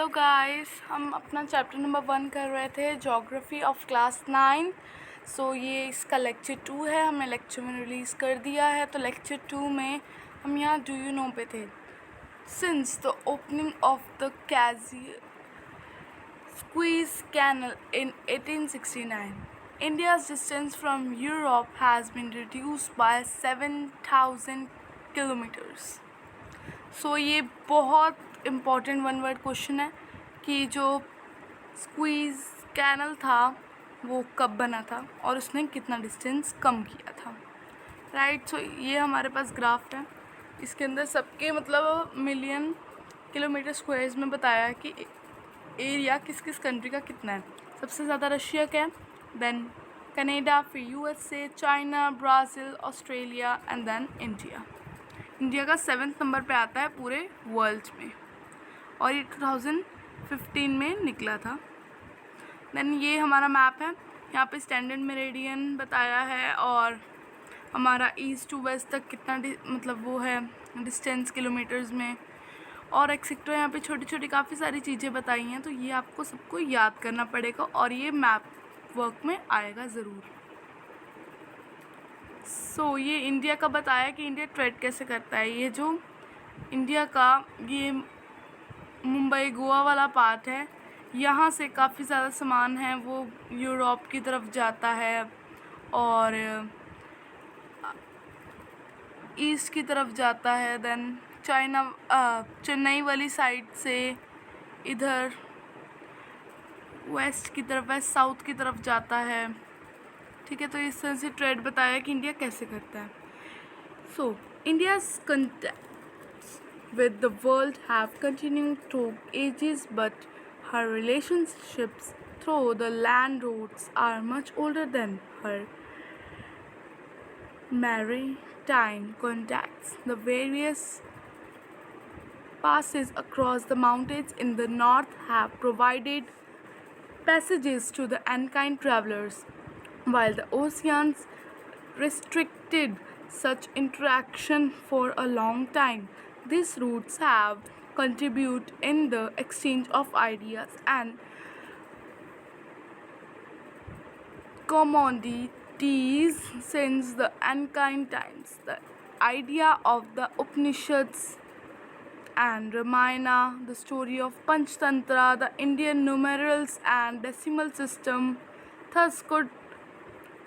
Hello guys, हम अपना chapter number 1 कर रहे थे, ज्योग्राफी ऑफ क्लास 9। सो ये इसका लेक्चर 2 है। हमने लेक्चर में रिलीज़ कर दिया है। तो लेक्चर 2 में हम यहाँ डू यू नो पे थे। Since the opening of the Suez Canal in 1869, India's distance from Europe has been reduced by 7,000 kilometers. सो ये बहुत इम्पॉर्टेंट वन वर्ड क्वेश्चन है कि जो स्क्वीज़ कैनल था वो कब बना था और उसने कितना डिस्टेंस कम किया था। राइट। सो ये हमारे पास ग्राफ है। इसके अंदर सबके मतलब मिलियन किलोमीटर स्क्वायर्स में बताया है कि एरिया किस किस कंट्री का कितना है। सबसे ज़्यादा रशिया का है, देन कनाडा, फिर USA, China, Brazil, Australia and then India. India का 7th नंबर पे आता है पूरे वर्ल्ड में और ये 2015 में निकला था। देन ये हमारा मैप है। यहाँ पे स्टैंडर्ड मेरिडियन बताया है और हमारा ईस्ट टू वेस्ट तक कितना मतलब वो है डिस्टेंस किलोमीटर्स में और एक्सेट्रा। यहाँ पे छोटी छोटी काफ़ी सारी चीज़ें बताई हैं। तो ये आपको सबको याद करना पड़ेगा और ये मैप वर्क में आएगा ज़रूर। सो ये इंडिया का बताया कि इंडिया ट्रेड कैसे करता है। ये जो इंडिया का ये मुंबई गोवा वाला पार्ट है, यहाँ से काफ़ी ज़्यादा सामान है वो यूरोप की तरफ जाता है और ईस्ट की तरफ जाता है। देन चाइना चेन्नई वाली साइड से इधर वेस्ट की तरफ, वेस्ट साउथ की तरफ जाता है। ठीक है, तो इस तरह से ट्रेड बताया कि इंडिया कैसे करता है। सो India's contacts with the world have continued through ages, but her relationships through the land routes are much older than her maritime contacts. The various passes across the mountains in the north have provided passages to the unkind travelers, while the oceans restricted such interaction for a long time. These routes have contributed in the exchange of ideas and commodities since the ancient times. The idea of the Upanishads and Ramayana, the story of Panchtantra, the Indian numerals and decimal system, thus could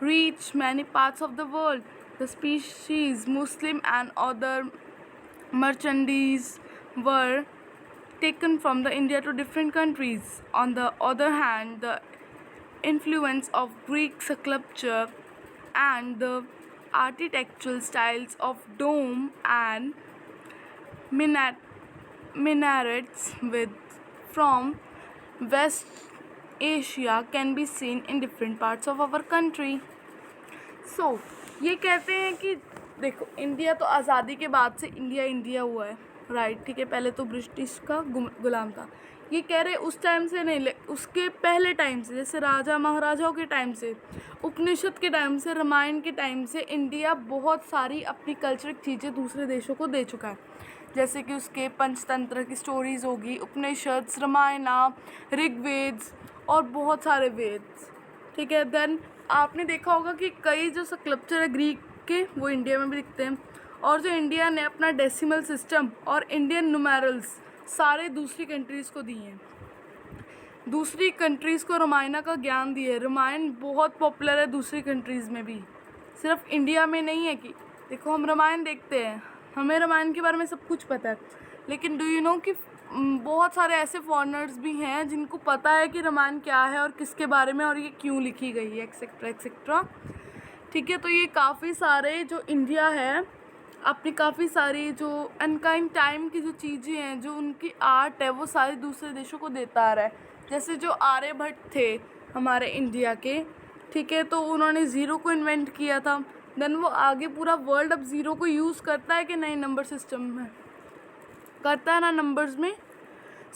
reach many parts of the world. The species, Muslim and other merchandise were taken from the India to different countries. On the other hand, the influence of Greek sculpture and the architectural styles of dome and minarets from West Asia can be seen in different parts of our country. So, ये कहते हैं कि देखो India तो आज़ादी के बाद से इंडिया हुआ है। राइट, ठीक है। पहले तो ब्रिटिश का गुलाम था। ये कह रहे उस टाइम से नहीं, उसके पहले टाइम से, जैसे राजा महाराजाओं के टाइम से, उपनिषद के टाइम से, रामायण के टाइम से इंडिया बहुत सारी अपनी कल्चरल चीज़ें दूसरे देशों को दे चुका है। जैसे कि उसके पंचतंत्र की स्टोरीज़ होगी, उपनिषद, रामायणा, ऋग्वेद और बहुत सारे वेद। ठीक है। देन आपने देखा होगा कि कई जो स्कल्पचर है ग्रीक के वो इंडिया में भी दिखते हैं और जो इंडिया ने अपना डेसिमल सिस्टम और इंडियन न्यूमेरल्स सारे दूसरी कंट्रीज़ को दिए हैं। दूसरी कंट्रीज़ को रामायण का ज्ञान दिए। रामायण बहुत पॉपुलर है दूसरी कंट्रीज़ में भी, सिर्फ इंडिया में नहीं है। कि देखो हम रामायण देखते हैं, हमें रामायण के बारे में सब कुछ पता है, लेकिन डू यू नो कि बहुत सारे ऐसे फॉरेनर्स भी हैं जिनको पता है कि रामायण क्या है और किसके बारे में और ये क्यों लिखी गई है, एक्सेट्रा एक्सेट्रा। ठीक है। तो ये काफ़ी सारे जो इंडिया है अपनी काफ़ी सारी जो अनकाइंड टाइम की जो चीज़ें हैं, जो उनकी आर्ट है, वो सारी दूसरे देशों को देता आ रहा है। जैसे जो आर्यभट्ट थे हमारे इंडिया के, ठीक है, तो उन्होंने ज़ीरो को इन्वेंट किया था। देन वो आगे पूरा वर्ल्ड अब ज़ीरो को यूज़ करता है कि नहीं, नंबर सिस्टम में करता है ना, नंबर्स में।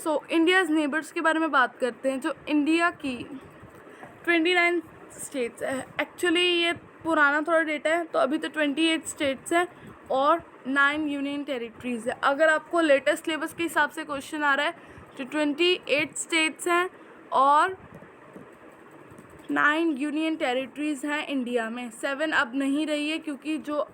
सो इंडियाज़ नेबर्स के बारे में बात करते हैं। जो इंडिया की 29 स्टेट्स है, एक्चुअली ये पुराना थोड़ा डेटा है, तो अभी तो 28 स्टेट्स हैं और 9 यूनियन टेरिटरीज़ है। अगर आपको लेटेस्ट सिलेबस के हिसाब से क्वेश्चन आ रहा है जो 28 स्टेट्स हैं और 9 यूनियन टेरिटरीज़ हैं इंडिया में। 7 अब नहीं रही है क्योंकि जो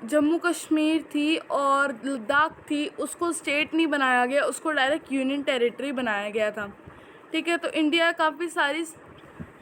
जम्मू कश्मीर थी और लद्दाख थी उसको स्टेट नहीं बनाया गया, उसको डायरेक्ट यूनियन टेरिटरी बनाया गया था। ठीक है, तो इंडिया काफ़ी सारी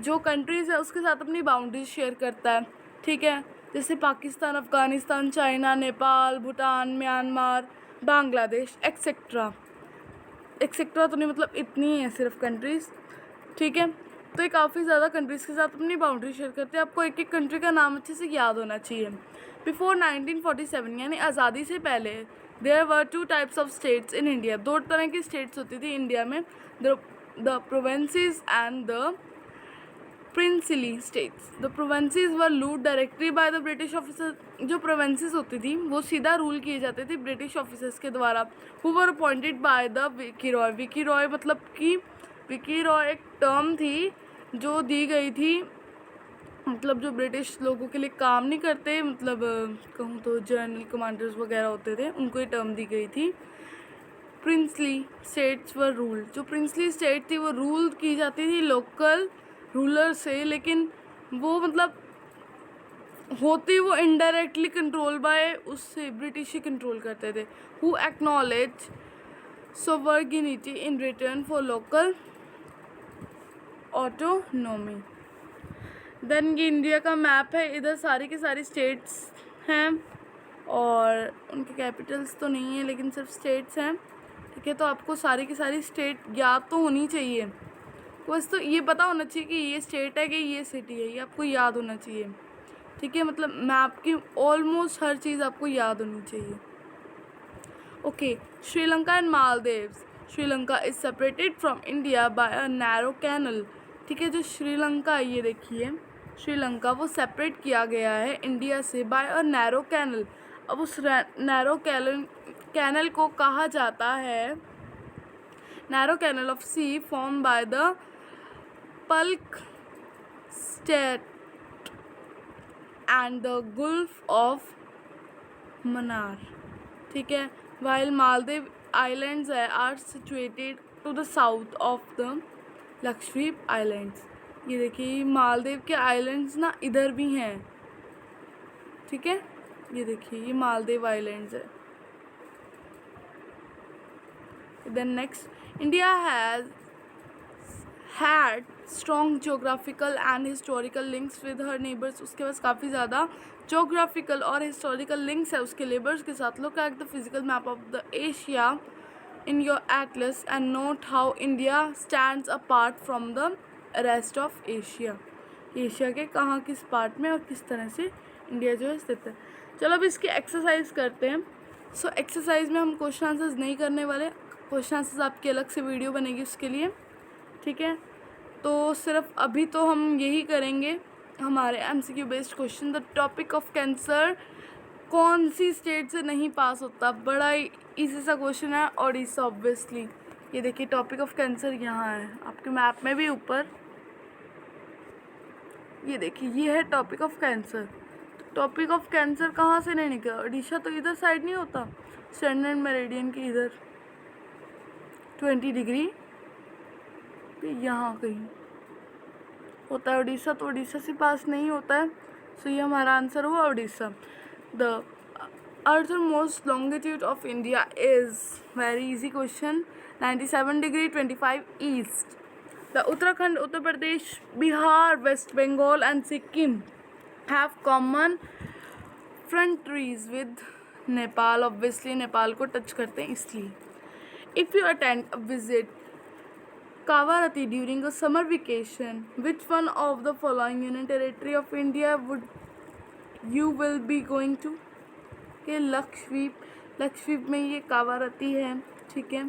जो कंट्रीज़ है उसके साथ अपनी बाउंड्रीज शेयर करता है। ठीक है, जैसे Pakistan, Afghanistan, China, Nepal, Bhutan, Myanmar, Bangladesh etcetera. Etcetera तो नहीं, मतलब इतनी है सिर्फ कंट्रीज़। ठीक है, तो ये काफ़ी ज़्यादा कंट्रीज़ के साथ अपनी बाउंड्री शेयर करते हैं। आपको एक एक कंट्री का नाम अच्छे से याद होना चाहिए। बिफोर 1947 यानी आज़ादी से पहले there were 2 types of states in India. 2 तरह की स्टेट्स होती थी इंडिया में, the provinces and the princely states. The provinces were ruled directly by the British officer. जो प्रोविंसेस होती थी वो सीधा रूल किए जाते थे ब्रिटिश ऑफिसर्स के द्वारा, who were appointed by the viceroy. Viceroy मतलब कि विकीरॉय एक टर्म थी जो दी गई थी, मतलब जो ब्रिटिश लोगों के लिए काम नहीं करते, मतलब कहूँ तो जनरल कमांडर्स वगैरह होते थे, उनको ये टर्म दी गई थी। Princely states were ruled. जो प्रिंसली स्टेट थी वो रूल की जाती थी लोकल रूलर से, लेकिन वो मतलब होती वो इनडायरेक्टली कंट्रोल बाय उससे ब्रिटिश ही कंट्रोल करते थे। Who acknowledge sovereignty in return for local autonomy. Then ये इंडिया का मैप है, इधर सारी की सारी स्टेट्स हैं और उनके कैपिटल्स तो नहीं है लेकिन सिर्फ स्टेट्स हैं। ठीक है, तो आपको सारी की सारी स्टेट याद तो होनी चाहिए, बस तो ये पता होना चाहिए कि ये स्टेट है कि ये सिटी है, ये आपको याद होना चाहिए। ठीक है, मतलब मैप की ऑलमोस्ट हर चीज़ आपको याद होनी चाहिए। Okay, Sri Lanka and Maldives. Sri Lanka is separated from India by a narrow canal. ठीक है, जो श्रीलंका ये देखिए, श्रीलंका वो सेपरेट किया गया है इंडिया से बाय अ नैरो कैनल। अब उस नैरो कैनल को कहा जाता है narrow canal of sea form by the Palk strait and the gulf of Mannar. ठीक है, while Maldive Islands are situated to the south of the Lakshadweep islands. ये देखिए मालदीव के आइलैंड्स ना इधर भी हैं। ठीक है, ये देखिए ये मालदीव आइलैंड्स है। Then next, India has had strong geographical and historical links with her neighbours. उसके पास काफ़ी ज़्यादा जोग्राफिकल और हिस्टोरिकल लिंक्स है उसके नेबर्स के साथ। Look at the physical map of the Asia in your Atlas and note how India stands apart from the rest of Asia. Asia के कहाँ किस पार्ट में और किस तरह से इंडिया जो है स्थित है। चलो अब इसकी एक्सरसाइज करते हैं। सो एक्सरसाइज में हम क्वेश्चन आंसर्स नहीं करने वाले, क्वेश्चन आंसर्स आपकी अलग से वीडियो बनेगी उसके लिए। ठीक है, तो सिर्फ अभी तो हम यही करेंगे हमारे MCQ based question. The topic of cancer कौन सी स्टेट से नहीं पास होता, बड़ा ही इजी सा क्वेश्चन है, ओडिशा ऑब्वियसली। ये देखिए टॉपिक ऑफ कैंसर यहाँ है आपके मैप में भी ऊपर, ये देखिए ये है topic of cancer. Topic of cancer कहाँ से नहीं निकला, ओडिशा तो इधर साइड नहीं होता, स्टैंडर्ड मेरिडियन के इधर 20 डिग्री यहाँ कहीं होता है उड़ीसा, तो उड़ीसा से पास नहीं होता है। सो ये हमारा आंसर हुआ Orissa. The easternmost longitude of India is very easy question, 97 degree 25 east. The Uttarakhand, Uttar Pradesh, Bihar, West Bengal and Sikkim have common frontiers with Nepal. Obviously Nepal को टच करते हैं इसलिए। If you attend a visit Kavarati during a summer vacation, which one of the following union territory of India would you will be going to? के लक्षद्वीप, लक्षद्वीप में ये कावारती है। ठीक है,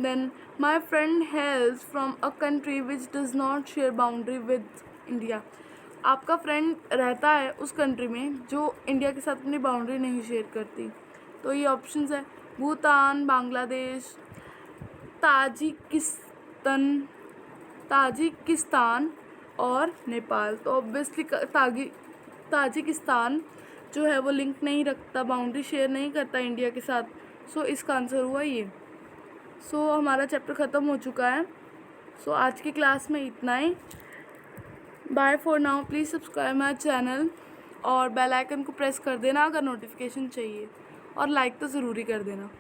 then my friend hails from a country which does not share boundary with India. आपका friend रहता है उस कंट्री में जो इंडिया के साथ अपनी बाउंड्री नहीं शेयर करती। तो ये ऑप्शंस है भूटान, बांग्लादेश, ताजिकिस्तान और नेपाल। तो ऑब्वियसली ताजिकिस्तान जो है वो लिंक नहीं रखता, बाउंड्री शेयर नहीं करता इंडिया के साथ। सो इसका आंसर हुआ ये। सो हमारा चैप्टर ख़त्म हो चुका है। सो आज की क्लास में इतना ही। Bye for now. Please subscribe my channel और बेल आइकन को प्रेस कर देना अगर नोटिफिकेशन चाहिए, और लाइक तो ज़रूरी कर देना।